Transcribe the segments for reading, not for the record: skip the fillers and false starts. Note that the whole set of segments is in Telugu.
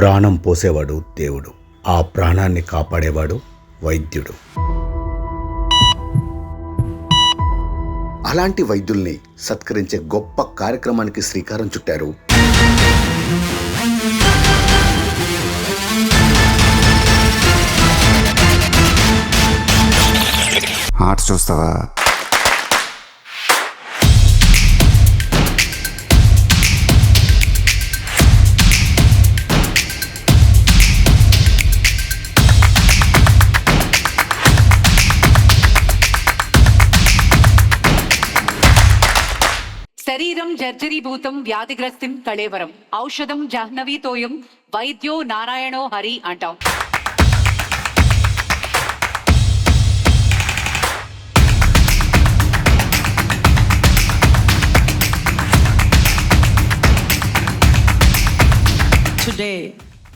ప్రాణం పోసేవాడు దేవుడు, ఆ ప్రాణాన్ని కాపాడేవాడు వైద్యుడు. అలాంటి వైద్యుల్ని సత్కరించే గొప్ప కార్యక్రమానికి శ్రీకారం చుట్టారు ఆర్ట్స్ చూస్తావా? శరీరం జర్జరీభూతం వ్యాధిగ్రస్తం కళేవరం, ఔషధం జాహ్నవీతోయం, వైద్యో నారాయణో హరి అంటాం. Today,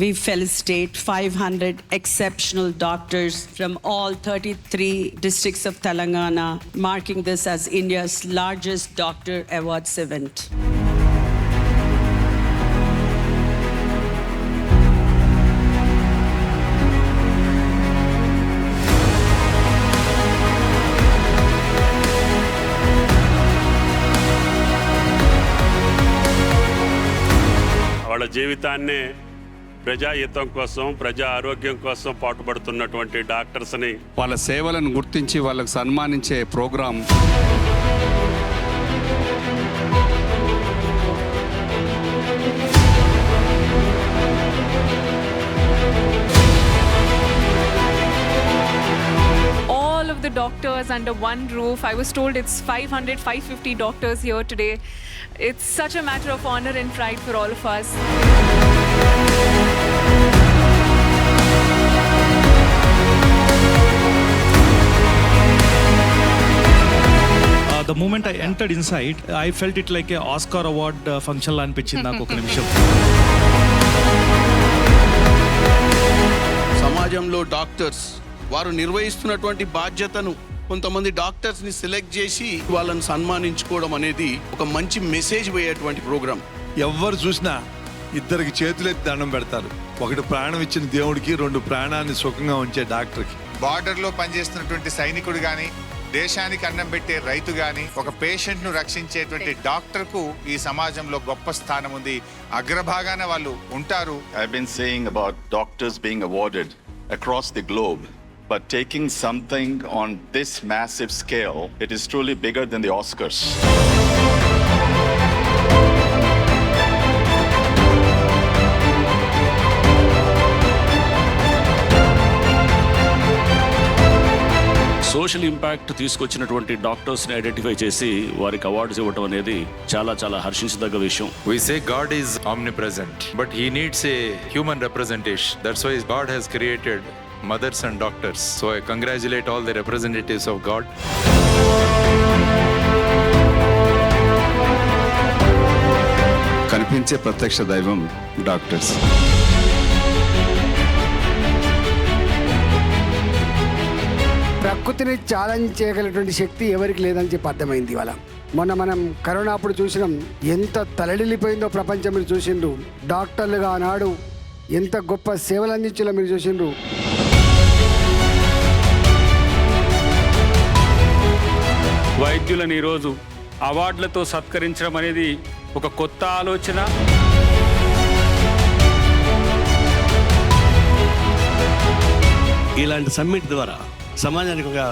we felicitate 500 exceptional doctors from all 33 districts of Telangana, marking this as India's largest doctor awards event. వాళ్ళ జీవితాన్నే ప్రజాహితం కోసం, ప్రజా ఆరోగ్యం కోసం పాటుపడుతున్నటువంటి డాక్టర్స్ని, వాళ్ళ సేవలను గుర్తించి వాళ్ళకు సన్మానించే programme. All of the doctors under one roof. I was told it's 550 doctors here today. It's such a matter of honor and pride for all of us. The moment I entered inside, I felt it like a Oscar award function la anpichindi naaku oka nimisham. సమాజంలో డాక్టర్స్ వారు నిర్వహిస్తున్నటువంటి బాధ్యతను కొంతమంది డాక్టర్స్ని సెలెక్ట్ చేసి వాళ్ళని సన్మానించుకోవడం అనేది ఒక మంచి మెసేజ్ పోయేటువంటి ప్రోగ్రాం. ఎవరు చూసినా ఇద్దరికి చేతులెత్తి దండం పెడతారు. ఒకటి ప్రాణం ఇచ్చిన దేవుడికి, రెండు ప్రాణాన్ని సుఖంగా ఉంచే డాక్టర్కి. బార్డర్లో పనిచేస్తున్నటువంటి సైనికుడు కానీ, దేశానికి అన్నం పెట్టే రైతు కానీ, ఒక పేషెంట్ను రక్షించేటువంటి డాక్టర్కు ఈ సమాజంలో గొప్ప స్థానం ఉంది. అగ్రభాగాన వాళ్ళు ఉంటారు. I've been saying about doctors being awarded across the globe, but taking something on this massive scale, it is truly bigger than the Oscars. Social impact తీసుకొచ్చినటువంటి డాక్టర్స్ని ఐడెంటిఫై చేసి వారికి అవార్డ్స్ ఇవ్వడం అనేది చాలా చాలా హర్షించదగ్గ విషయం. We say God is omnipresent, but he needs a human representation. That's why God has created mothers and doctors. So I congratulate all the representatives of God. కనిపించే ప్రత్యక్ష దైవం డాక్టర్స్. ప్రకృతిని ఛాలెంజ్ చేయగలిగినటువంటి శక్తి ఎవరికి లేదని చెప్పి అర్థమైంది ఇవాళ. మొన్న మనం కరోనా అప్పుడు చూసినాం, ఎంత తలడిల్లిపోయిందో ప్రపంచం. మీరు చూసిండ్రు డాక్టర్లుగా ఆనాడు ఎంత గొప్ప సేవలు అందించాలో మీరు చూసిండ్రు. వైద్యులను ఈరోజు అవార్డులతో సత్కరించడం అనేది ఒక కొత్త ఆలోచన. ఇలాంటి సమ్మిట్ ద్వారా సమాజానికి ఒక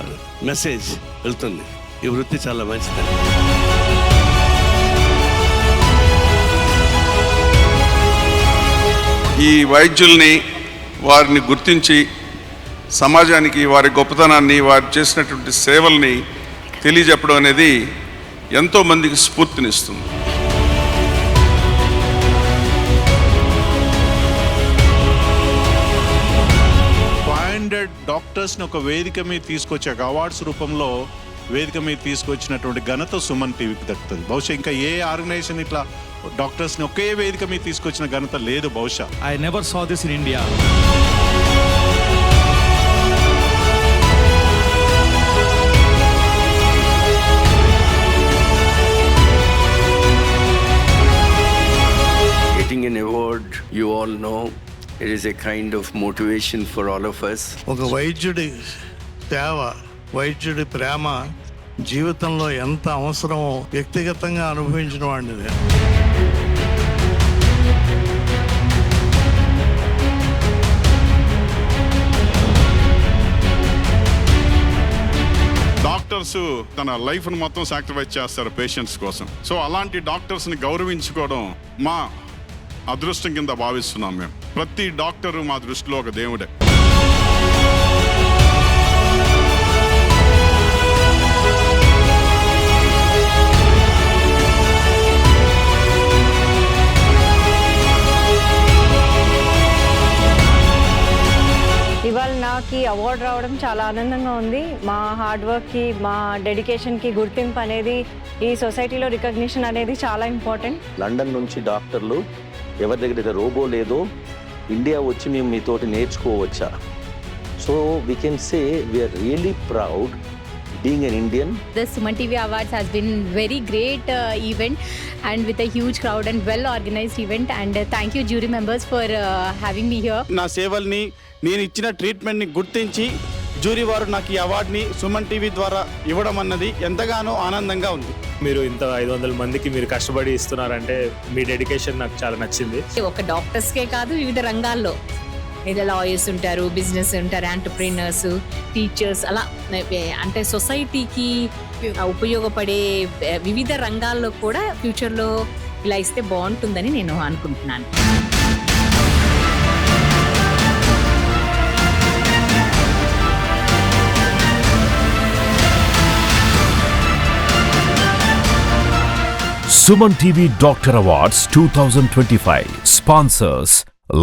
మెసేజ్ వెళ్తుంది. ఈ వృత్తి చాలా మంచిది. ఈ వైద్యుల్ని, వారిని గుర్తించి సమాజానికి వారి గొప్పతనాన్ని, వారు చేసినటువంటి సేవల్ని తెలియజెప్పడం అనేది ఎంతోమందికి స్ఫూర్తినిస్తుంది. 500 డాక్టర్స్ని ఒక వేదిక మీద తీసుకొచ్చే అవార్డ్స్ రూపంలో వేదిక మీద తీసుకొచ్చినటువంటి ఘనత సుమన్ టీవీకి దక్కుతుంది. బహుశా ఇంకా ఏ ఆర్గనైజేషన్ ఇట్లా డాక్టర్స్ని ఒకే వేదిక మీద తీసుకొచ్చిన ఘనత లేదు బహుశా. I never saw this in India. Getting an award, you all know, It is a kind of motivation for all of us. ఒక వైద్యుడి సేవ, వైద్యుడి ప్రేమ జీవితంలో ఎంత అవసరమో వ్యక్తిగతంగా అనుభవించిన వాడిని నేను. డాక్టర్స్ తన లైఫ్ను మొత్తం సాక్రిఫైస్ చేస్తారు పేషెంట్స్ కోసం. సో అలాంటి డాక్టర్స్ని గౌరవించుకోవడం మా అదృష్టం కింద భావిస్తున్నాం మేము. ప్రతి డాక్టరు మా దృష్టిలో ఒక దేవుడే. ఇవాళ నాకు అవార్డు రావడం చాలా ఆనందంగా ఉంది. మా హార్డ్ వర్క్కి, మా డెడికేషన్కి గుర్తింపు అనేది, ఈ సొసైటీలో రికగ్నిషన్ అనేది చాలా ఇంపార్టెంట్. లండన్ నుంచి డాక్టర్లు ఎవరి దగ్గర రోబో లేదో ఇండియా వచ్చి మేము మీతోటి నేర్చుకోవచ్చా? So we can say we are really proud being an Indian. The Suman TV Awards has been very great event and with a huge crowd and well organized event, and thank you jury members for having me here. నా సేవల్ని, నేను ఇచ్చిన ట్రీట్మెంట్ని గుర్తించి జ్యూరీ వారు నాకు ఈ అవార్డుని సుమన్ టీవీ ద్వారా ఇవ్వడం అన్నది ఎంతగానో ఆనందంగా ఉంది. మీరు ఇంత 500 మందికి మీరు కష్టపడి ఇస్తున్నారంటే మీ డెడికేషన్ నాకు చాలా నచ్చింది. ఒక డాక్టర్స్కే కాదు, వివిధ రంగాల్లో ఏదో లాయర్స్ ఉంటారు, బిజినెస్ ఉంటారు, ఎంటర్ప్రీనర్స్, టీచర్స్, అలా అంటే సొసైటీకి ఉపయోగపడే వివిధ రంగాల్లో కూడా ఫ్యూచర్లో ఇలా ఇస్తే బాగుంటుందని నేను అనుకుంటున్నాను. Suman TV Doctor Awards 2025 sponsors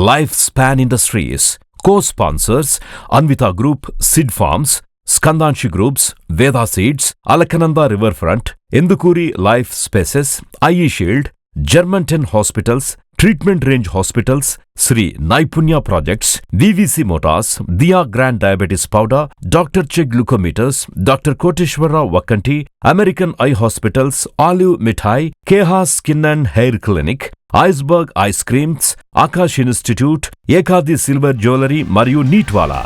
Lifespan Industries, co-sponsors Anvita Group, Sid Farms, Skandanshi Groups, Veda Seeds, Alakananda Riverfront, Endukuri Life Spaces, IE Shield, Germantown Hospitals, Treatment Range Hospitals, Sri Naipunya Projects, VVC Motors, Dia Grand Diabetes Powder, Dr. Che Glucometers, Dr. Koteshwara Vakanti, American Eye Hospitals, Olive Mithai, Keha Skin and Hair Clinic, Iceberg Ice Creams, Akash Institute, Ekadi Silver Jewelry మరియు నీట్వాలా.